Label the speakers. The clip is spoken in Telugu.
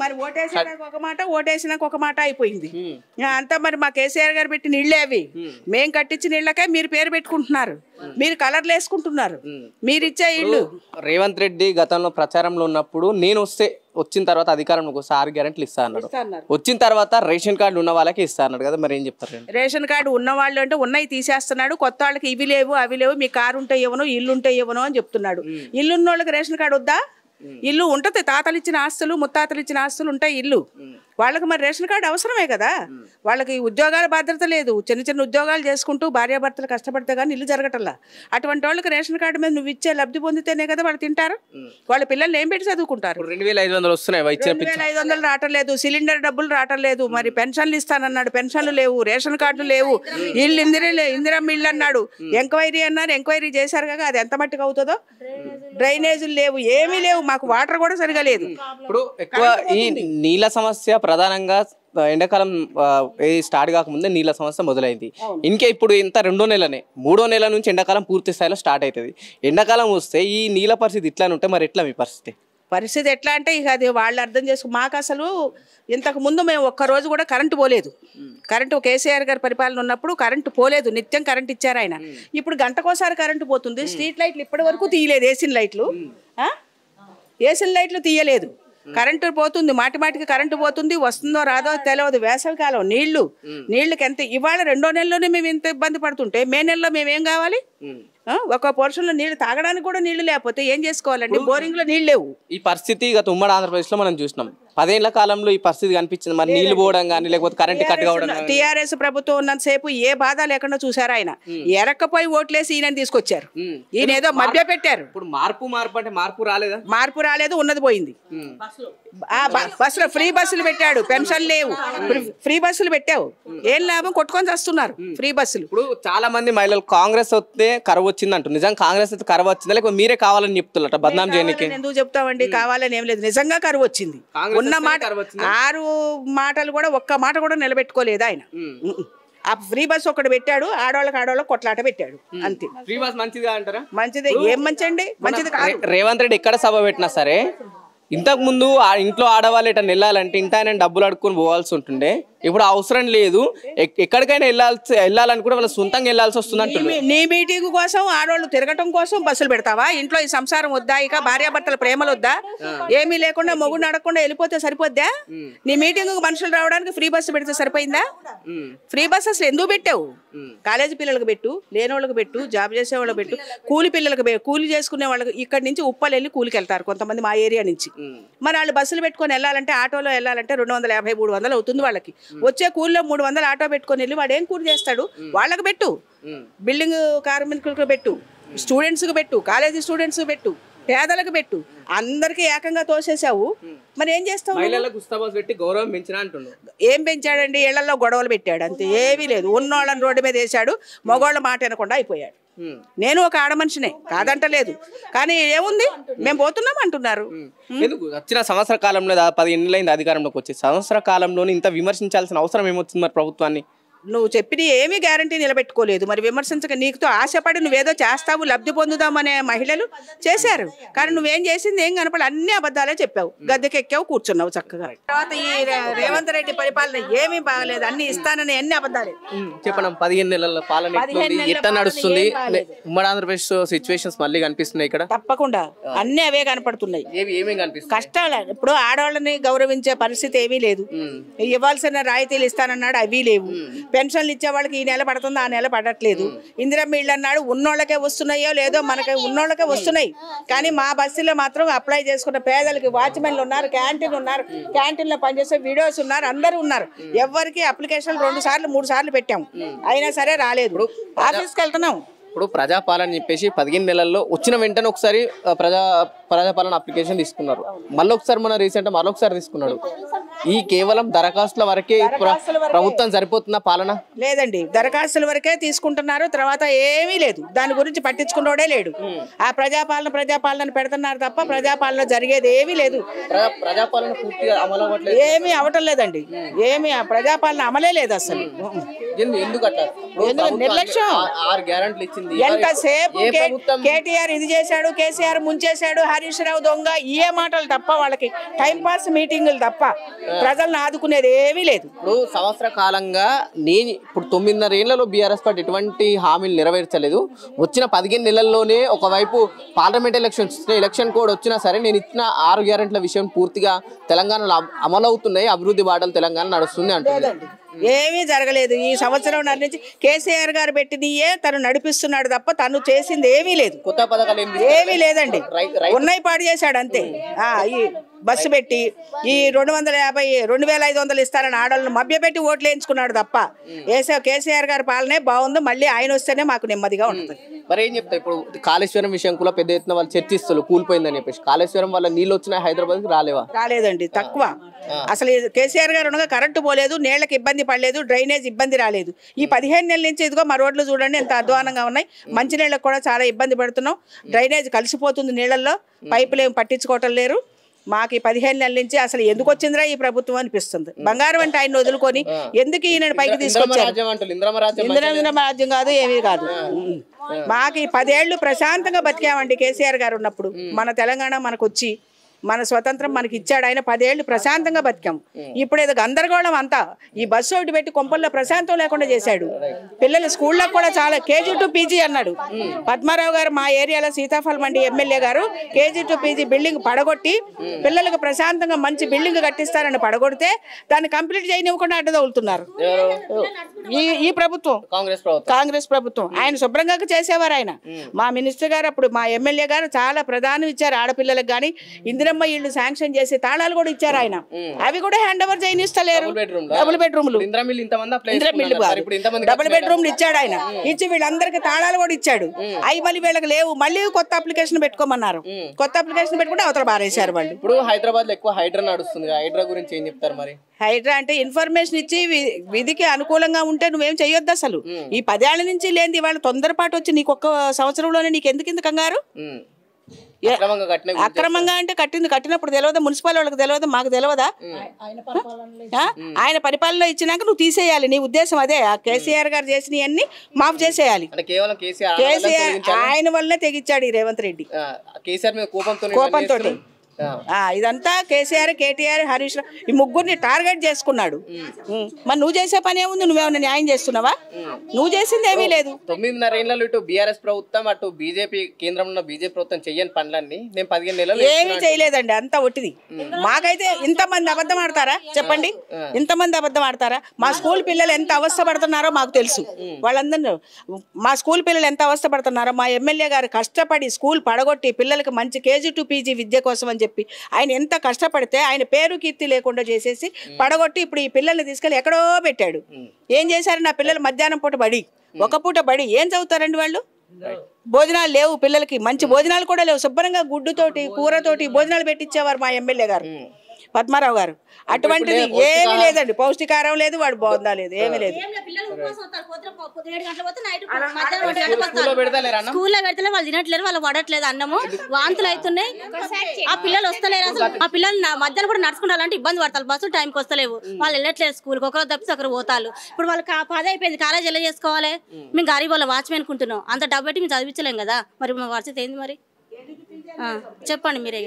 Speaker 1: మరి ఓటేసాక ఒక మాట ఓటేసినాక ఒక మాట అయిపోయింది అంతా. మరి మా కేసీఆర్ గారు పెట్టిన ఇళ్ళే అవి. మేం కట్టించిన ఇళ్ళకే మీరు పేరు పెట్టుకుంటున్నారు, మీరు కలర్లు వేసుకుంటున్నారు, మీరు ఇచ్చే ఇల్లు.
Speaker 2: రేవంత్ రెడ్డి గతంలో ప్రచారంలో ఉన్నప్పుడు నేను వచ్చిన తర్వాత అధికారంలోకి వస్తే 6 గ్యారెంటీలు ఇస్తా అన్నాడు. వచ్చిన తర్వాత రేషన్ కార్డు ఉన్న వాళ్ళకి ఇస్తా అన్నాడు కదా, మరి ఏం చెప్తారు?
Speaker 1: రేషన్ కార్డు ఉన్న వాళ్ళు అంటే ఉన్నాయి తీసేస్తున్నాడు, కొత్త వాళ్ళకి ఇవి లేవు అవి లేవు, మీ కారు ఉంటే ఇవ్వను ఇల్లు ఉంటే ఇవ్వను అని చెప్తున్నాడు. ఇల్లు ఉన్న వాళ్ళకి రేషన్ కార్డు వద్దా? ఇల్లు ఉంటది, తాతలు ఇచ్చిన ఆస్తులు ముత్తాతలు ఇచ్చిన ఆస్తులు ఉంటాయి ఇల్లు వాళ్ళకి. మరి రేషన్ కార్డు అవసరమే కదా. వాళ్ళకి ఉద్యోగాల భద్రత లేదు, చిన్న చిన్న ఉద్యోగాలు చేసుకుంటూ భార్యాభర్తలు కష్టపడితే కానీ ఇల్లు జరగటల్లా. అటువంటి వాళ్ళకి రేషన్ కార్డు మీద నువ్వు ఇచ్చే లబ్ధి పొందితేనే కదా వాళ్ళు తింటారు, వాళ్ళ పిల్లలు ఏం పెట్టి చదువుకుంటారు.
Speaker 2: 2500 వస్తున్నాయి,
Speaker 1: 2500 రావటం లేదు, సిలిండర్ డబ్బులు రావటం లేదు, మరి పెన్షన్లు ఇస్తానన్నాడు, పెన్షన్లు లేవు, రేషన్ కార్డులు లేవు, ఇల్లు ఇందిరమ్మ ఇల్లు అన్నాడు, ఎంక్వైరీ అన్నారు, ఎంక్వైరీ చేశారు కదా, అది ఎంత మట్టుకు అవుతుందో. డ్రైనేజీలు లేవు, ఏమీ లేవు, మాకు వాటర్ కూడా సరిగా లేదు.
Speaker 2: ఇప్పుడు ఎక్కువ ఈ నీళ్ళ సమస్య ప్రధానంగా ఎండాకాలం స్టార్ట్ కాకముందే నీళ్ళ సమస్య మొదలైంది. ఇంకే ఇప్పుడు ఇంత 2వ నెలనే 3వ నెల నుంచి ఎండాకాలం పూర్తి స్థాయిలో స్టార్ట్ అవుతుంది. ఎండాకాలం వస్తే ఈ నీళ్ళ పరిస్థితి ఇట్లానే ఉంటే మరి ఎట్లా మీ పరిస్థితి
Speaker 1: ఎట్లా అంటే ఇక అది వాళ్ళు అర్థం చేసుకు. మాకు అసలు ఇంతకు ముందు మేము ఒక్కరోజు కూడా కరెంటు పోలేదు. కరెంటు కేసీఆర్ గారి పరిపాలన ఉన్నప్పుడు కరెంటు పోలేదు, నిత్యం కరెంటు ఇచ్చారు ఆయన. ఇప్పుడు గంటకోసారి కరెంటు పోతుంది. స్ట్రీట్ లైట్లు ఇప్పటి వరకు తీయలేదు, ఏసీన్ లైట్లు తీయలేదు. కరెంటు పోతుంది, మాటికి కరెంటు పోతుంది, వస్తుందో రాదో తెలియదు. వేసవికాలం నీళ్ళకి ఎంత ఇవాళ 2వ నెలలోనే మేము ఇంత ఇబ్బంది పడుతుంటే మే నెలలో మేమేం కావాలి? ఒక పోర్షన్లో నీళ్లు తాగడానికి కూడా నీళ్లు లేకపోతే ఏం చేసుకోవాలండి? బోరింగ్ లో నీళ్ళు లేవు.
Speaker 2: ఈ పరిస్థితి గత ఉమ్మడి ఆంధ్రప్రదేశ్ లో మనం చూసినాం. 10 ఏళ్ల కాలంలో ఈ పరిస్థితి కనిపించింది. మరి నీళ్లు పోవడం కానీ లేకపోతే కరెంట్ కట్ కావడం.
Speaker 1: టీఆర్ఎస్ ప్రభుత్వం ఉన్నంతసేపు ఏ బాధ లేకుండా చూసారు. ఆయన ఎరక్కపోయి ఓట్లేసి ఈయన తీసుకొచ్చారు, ఈయన ఏదో మభ్య పెట్టారు.
Speaker 2: ఇప్పుడు మార్పు అంటే మార్పు రాలేదా?
Speaker 1: మార్పు రాలేదు, ఉన్నది పోయింది. బస్సులో ఫ్రీ బస్సులు పెట్టాడు, పెన్షన్ లేవు, ఫ్రీ బస్సులు పెట్టావు, ఏం లాభం? కొట్టుకొని వస్తున్నారు ఫ్రీ బస్సులు.
Speaker 2: ఇప్పుడు చాలా మంది మహిళలు కాంగ్రెస్ వస్తే కరువు వచ్చింది అంటారు. నిజంగా కాంగ్రెస్ అయితే కరువు వచ్చిందా లేకపోతే మీరే కావాలని చెప్తున్నట్ట బద్నాం చేయడానికి?
Speaker 1: ఎందుకు చెప్తామండి, కావాలని ఏం లేదు, నిజంగా కరువు వచ్చింది. ఉన్న మాట 6 మాటలు కూడా ఒక్క మాట కూడా నిలబెట్టుకోలేదు ఆయన. ఆ ఫ్రీ బస్ ఒకటి పెట్టాడు, ఆడవాళ్ళకి కొట్లాట పెట్టాడు, అంతే.
Speaker 2: ఫ్రీ బస్ మంచిదిగా అంటారా?
Speaker 1: మంచిదే, ఏం మంచి అండి, మంచిది కాదు.
Speaker 2: రేవంత్ రెడ్డి ఎక్కడ సభ పెట్టినా సరే ఇంతకు ముందు ఇంట్లో ఆడవాళ్ళు ఇట్లా వెళ్ళాలంటే ఇంట ఆయన డబ్బులు అడుక్కొని పోవాల్సి ఉంటుండే. ఇప్పుడు అవసరం లేదు, ఎక్కడికైనా వెళ్ళాలని కూడా వాళ్ళ సొంతంగా వెళ్ళాల్సి వస్తుంది అంటుంది.
Speaker 1: నీ మీటింగ్ కోసం ఆడవాళ్ళు తిరగటం కోసం బస్సులు పెడతావా? ఇంట్లో ఈ సంసారం వద్దా? ఇక భార్యాభర్తల ప్రేమలు వద్దా? ఏమీ లేకుండా మొగుడు నడకుండా వెళ్ళిపోతే సరిపోద్దా? నీ మీటింగ్ మనుషులు రావడానికి ఫ్రీ బస్సు పెడితే సరిపోయిందా? ఫ్రీ బస్ అసలు ఎందుకు పెట్టావు? కాలేజీ పిల్లలకు పెట్టు, లేని వాళ్ళకి పెట్టు, జాబ్ చేసే వాళ్ళకి పెట్టు, కూలి పిల్లలకు కూలి చేసుకునే వాళ్ళకి. ఇక్కడి నుంచి ఉప్పలు వెళ్ళి కూలికి వెళ్తారు కొంతమంది మా ఏరియా నుంచి. మరి వాళ్ళు బస్సులు పెట్టుకొని వెళ్ళాలంటే, ఆటోలో వెళ్ళాలంటే 250, 300 అవుతుంది వాళ్ళకి. వచ్చే కూలిలో 300 ఆటో పెట్టుకొని వెళ్ళి వాడు ఏం కూలి చేస్తాడు? వాళ్ళకి పెట్టు, బిల్డింగ్ కార్మికులకు పెట్టు, స్టూడెంట్స్కి పెట్టు, కాలేజీ స్టూడెంట్స్కి పెట్టు, పేదలకు పెట్టు, అందరికి ఏకంగా తోసేసావు. మరి ఏం చేస్తావు? ఏం పెంచాడండి? ఇళ్లలో గొడవలు పెట్టాడు, అంతే, ఏమీ లేదు. ఉన్నోళ్ళని రోడ్డు మీద వేసాడు, మగవాళ్ళ మాట వినకుండా అయిపోయాడు. నేను ఒక ఆడ మనిషినే, కాదంటలేదు, కానీ ఏముంది, మేము పోతున్నాం అంటున్నారు.
Speaker 2: వచ్చిన సంవత్సర కాలంలో 10 ఏళ్ళైంది అధికారంలోకి వచ్చి, సంవత్సర కాలంలోనే ఇంత విమర్శించాల్సిన అవసరం ఏమొచ్చింది మరి ప్రభుత్వాన్ని?
Speaker 1: నువ్వు చెప్పిన ఏమీ గ్యారంటీ నిలబెట్టుకోలేదు. మరి విమర్శించక నీకుతో ఆశపడి నువ్వేదో చేస్తావు, లబ్ధి పొందుదామనే మహిళలు చేశారు, కానీ నువ్వేం చేసింది ఏం కనపడి అన్ని అబద్ధాలే చెప్పావు, గద్దెకెక్కావు, కూర్చున్నావు చక్కగా. తర్వాత ఈ రేవంత్ రెడ్డి పరిపాలన ఏమీ బాగలేదు, అన్ని ఇస్తానని అన్ని అబద్ధాలే.
Speaker 2: చెప్పండి, 15 నెలల పాలన ఎట్లా నడుస్తుంది? ఉమ్మడి ఆంధ్రప్రదేశ్ సిచ్యువేషన్స్ మళ్ళీ కనిపిస్తున్నాయి ఇక్కడ?
Speaker 1: తప్పకుండా అన్ని అవే కనపడుతున్నాయి. కష్టాలు. ఇప్పుడు ఆడవాళ్ళని గౌరవించే పరిస్థితి ఏమీ లేదు, ఇవ్వాల్సిన రాయితీలు ఇస్తానన్నాడు, అవి లేవు. పెన్షన్లు ఇచ్చే వాళ్ళకి ఈ నెల పడుతుంది, ఆ నెల పడట్లేదు. ఇందిరమ్మ ఇళ్ళు అన్నాడు, ఉన్నోళ్ళకే వస్తున్నాయో లేదో, మనకి ఉన్నోళ్ళకే వస్తున్నాయి, కానీ మా బస్సులో మాత్రం అప్లై చేసుకున్న పేదలకి వాచ్మెన్లు ఉన్నారు, క్యాంటీన్లో పనిచేసే వీడియోస్ ఉన్నారు, అందరూ ఉన్నారు. ఎవరికి అప్లికేషన్ 2 సార్లు 3 సార్లు పెట్టాము, అయినా సరే రాలేదు. ఆఫీస్కి వెళ్తున్నాం.
Speaker 2: ఇప్పుడు ప్రజాపాలన చెప్పేసి 15 నెలల్లో వచ్చిన వెంటనే ఒకసారి ప్రజాపాలన అప్లికేషన్ తీసుకున్నారు, మళ్ళీ ఒకసారి మన రీసెంట్ మళ్ళొకసారి తీసుకున్నాడు. ఈ కేవలం దరఖాస్తుల వరకే ప్రభుత్వం సరిపోతుందా పాలన?
Speaker 1: లేదండి, దరఖాస్తుల వరకే తీసుకుంటున్నారు, తర్వాత ఏమీ లేదు, దాని గురించి పట్టించుకున్నోడే లేడు. ఆ ప్రజాపాలన పెడుతున్నారు తప్ప ప్రజాపాలన జరిగేది ఏమీ లేదు.
Speaker 2: ప్రజాపాలన పూర్తిగా అమలు అవ్వట్లేదు,
Speaker 1: ఏమీ అవటం లేదండి, ఏమీ ఆ ప్రజాపాలన అమలే లేదు అసలు. నిర్లక్ష్యం.
Speaker 2: 6 గ్యారెంటీలు ఇచ్చింది,
Speaker 1: ఎంతసేపు కేటీఆర్ ఇది చేశాడు, కేసీఆర్ ముంచేశాడు, హరీష్ రావు దొంగ, ఏ మాటలు తప్ప వాళ్ళకి టైం పాస్ మీటింగులు తప్ప ప్రజలను ఆదుకునేది ఏమీ లేదు.
Speaker 2: ఇప్పుడు సంవత్సర కాలంగా ఇప్పుడు 9.5 ఏళ్లలో బీఆర్ఎస్ పార్టీ ఎటువంటి హామీలు నెరవేర్చలేదు. వచ్చిన 15 నెలల్లోనే ఒకవైపు పార్లమెంట్ ఎలక్షన్ కోడ్ వచ్చినా సరే నేను ఇచ్చిన 6 గ్యారెంటీల విషయం పూర్తిగా తెలంగాణలో అమలవుతున్నాయి, అభివృద్ధి బాటలు తెలంగాణ నడుస్తుంది అంటుంది.
Speaker 1: ఏమీ జరగలేదు. ఈ సంవత్సరం నుంచి కేసీఆర్ గారు పెట్టినయే తను నడిపిస్తున్నాడు తప్ప తను చేసింది ఏమీ లేదు.
Speaker 2: కొత్త పథకాలు
Speaker 1: ఏమీ లేదండి, ఉన్నాయి పాడు చేశాడు అంతే. ఈ బస్సు పెట్టి ఈ 250 2500 ఇస్తారని ఆడవాళ్ళని మభ్యపెట్టి ఓట్లు వేయించుకున్నాడు తప్ప కేసీఆర్ గారి పాలనే బాగుంది, మళ్ళీ ఆయన వస్తేనే మాకు నెమ్మదిగా ఉంటుంది.
Speaker 2: మరి ఏం చెప్తా, ఇప్పుడు కాళేశ్వరం విషయం కూడా పెద్ద ఎత్తున వాళ్ళు చర్చిస్తారు, కూలిపోయిందని చెప్పేసి. కాళేశ్వరం వల్ల నీళ్ళు వచ్చినా హైదరాబాద్కి
Speaker 1: రాలేదండి, తక్కువ. అసలు కేసీఆర్ గారు ఉండగా కరెంటు పోలేదు, నీళ్లకు ఇబ్బంది పడలేదు, డ్రైనేజ్ ఇబ్బంది రాలేదు. ఈ 15 నెలల నుంచి ఇదిగో మా రోడ్లు చూడండి ఎంత అధ్వానంగా ఉన్నాయి, మంచినీళ్ళకి కూడా చాలా ఇబ్బంది పడుతున్నాం, డ్రైనేజ్ కలిసిపోతుంది నీళ్ళల్లో, పైపులు ఏం పట్టించుకోవటం లేరు. మాకు ఈ 15 నెలల నుంచి అసలు ఎందుకు వచ్చిందిరా ఈ ప్రభుత్వం అనిపిస్తుంది. బంగారం అంటే ఆయన వదులుకొని ఎందుకు ఈయన పైకి తీసుకొచ్చారు? ఇంద్రరాజ్యం కాదు, ఏమీ కాదు. మాకు ఈ 10 ఏళ్ళు ప్రశాంతంగా బతికామండి కేసీఆర్ గారు ఉన్నప్పుడు. మన తెలంగాణ మనకు వచ్చి మన స్వతంత్రం మనకి ఇచ్చాడు ఆయన, 10 ఏళ్ళు ప్రశాంతంగా బతికాము. ఇప్పుడు ఏదో గందరగోళం అంతా, ఈ బస్సు ఒకటి పెట్టి కొంపల్లో ప్రశాంతం లేకుండా చేశాడు. పిల్లలు స్కూళ్ళకు కూడా చాలా KG to PG అన్నాడు పద్మారావు గారు, మా ఏరియాలో సీతాఫల్ మండి ఎమ్మెల్యే గారు. KG to PG బిల్డింగ్ పడగొట్టి పిల్లలకు ప్రశాంతంగా మంచి బిల్డింగ్ కట్టిస్తారని పడగొడితే దాన్ని కంప్లీట్ చేయనివ్వకుండా అడ్డదవులుతున్నారు ఈ ప్రభుత్వం, కాంగ్రెస్ ప్రభుత్వం. ఆయన శుభ్రంగా చేసేవారు ఆయన. మా మినిస్టర్ గారు అప్పుడు, మా ఎమ్మెల్యే గారు చాలా ప్రధానం ఇచ్చారు ఆడపిల్లలకు కానీ. ఇందిరమ్మ ఇళ్ళు శాంక్షన్ చేసి తాళాలు కూడా ఇచ్చారు ఆయన, అవి కూడా హ్యాండ్ ఓవర్ చేయనిస్తలేరు. డబుల్ బెడ్రూమ్లు డబుల్ బెడ్రూమ్లు ఇచ్చాడు ఆయన, ఇచ్చి వీళ్ళందరికీ తాళాలు కూడా ఇచ్చాడు. అవి మళ్ళీ వీళ్ళకి లేవు, మళ్ళీ కొత్త అప్లికేషన్ పెట్టుకోమన్నారు. కొత్త అప్లికేషన్ పెట్టుకుంటే అవతల బారేశారు వాళ్ళు.
Speaker 2: ఇప్పుడు హైదరాబాద్ లో ఎక్కువ హైడ్రా నడుస్తుంది, హైడ్రా గురించి ఏం చెప్తారు మరి?
Speaker 1: హైడ్రా అంటే ఇన్ఫర్మేషన్ ఇచ్చి విధికి అనుకూలంగా ఉంటే నువ్వేం చెయ్యొద్దు అసలు. ఈ 10 ఏళ్ల నుంచి లేని వాళ్ళు తొందరపాటు వచ్చి నీకు ఒక్క సంవత్సరంలోనే నీకు ఎందుకు ఇంత కంగారు? అక్రమంగా అంటే కట్టినప్పుడు తెలియదా? మున్సిపల్ వాళ్ళకి తెలియదా? మాకు తెలియదా? ఆయన పరిపాలన ఇచ్చినాక నువ్వు తీసేయాలి, నీ ఉద్దేశం అదే. ఆ కేసీఆర్ గారు చేసినవన్నీ మాఫ్ చేసేయాలి. కేసీఆర్ ఆయన వల్లనే తెగించాడు ఈ రేవంత్ రెడ్డి కోపంతో. ఇదంతా కేసీఆర్, కేటీఆర్, హరీష్ రావు ఈ ముగ్గురిని టార్గెట్ చేసుకున్నాడు. మరి నువ్వు చేసే పని ఏముంది? నువ్వేమన్నా న్యాయం చేస్తున్నావా? నువ్వు చేసింది ఏమీ లేదు.
Speaker 2: 9.5 ఏళ్లలో ఇటు బీఆర్ఎస్ ప్రభుత్వం అటు బీజేపీ కేంద్రంలో బీజేపీ ప్రభుత్వం చెయ్యని పనులన్నీ నేను 15 నెలలు
Speaker 1: ఏమీ చేయలేదండి, అంతా ఒట్టిది. మాకైతే ఇంతమంది అబద్ధం ఆడతారా చెప్పండి? ఇంతమంది అబద్ధం ఆడతారా? మా స్కూల్ పిల్లలు ఎంత అవస్థ పడుతున్నారో మాకు తెలుసు. వాళ్ళందరూ మా స్కూల్ పిల్లలు ఎంత అవస్థ పడుతున్నారో, మా ఎమ్మెల్యే గారు కష్టపడి స్కూల్ పడగొట్టి పిల్లలకి మంచి KG to PG విద్య కోసం అని చెప్పి ఆయన ఎంత కష్టపడితే ఆయన పేరు కీర్తి లేకుండా చేసేసి పడగొట్టి ఇప్పుడు ఈ పిల్లల్ని తీసుకెళ్ళి ఎక్కడో పెట్టాడు. ఏం చేశారు? నా పిల్లలు మధ్యాహ్నం పూట బడి, ఒక పూట బడి, ఏం చదువుతారండి వాళ్ళు? భోజనాలు లేవు పిల్లలకి, మంచి భోజనాలు కూడా లేవు. శుభ్రంగా గుడ్డుతోటి కూరతోటి భోజనాలు పెట్టించేవారు మా ఎమ్మెల్యే గారు పద్మారావు గారు. అటువంటిది ఏమీ లేదండి, పౌష్టికారం లేదు, వాడు బాగుందా లేదు, ఏమీ లేదు.
Speaker 3: స్కూల్లో పెడితే వాళ్ళు తినట్లేరు, వాళ్ళు పడట్లేదు అన్నము, వాంతులు అవుతున్నాయి. ఆ పిల్లలు వస్తలేరు అసలు. ఆ పిల్లలు మధ్యాహ్నం కూడా నడుచుకుంటారంటే ఇబ్బంది పడతారు, బస్సులు టైంకి వస్తలేవు, వాళ్ళు వెళ్ళట్లేదు స్కూల్కి, ఒకరు తప్పితే ఒకరు పోతారు. ఇప్పుడు వాళ్ళకి 10 అయిపోయింది, కాలేజ్ ఎలా చేసుకోవాలి? మేము గరీబ్ వాళ్ళ వాచ్మెన్ అనుకుంటున్నాం, అంత డబ్బు పెట్టి మేము చదివించలేం కదా. మరి మా పరిస్థితి ఏంది మరి చెప్పండి మీరే.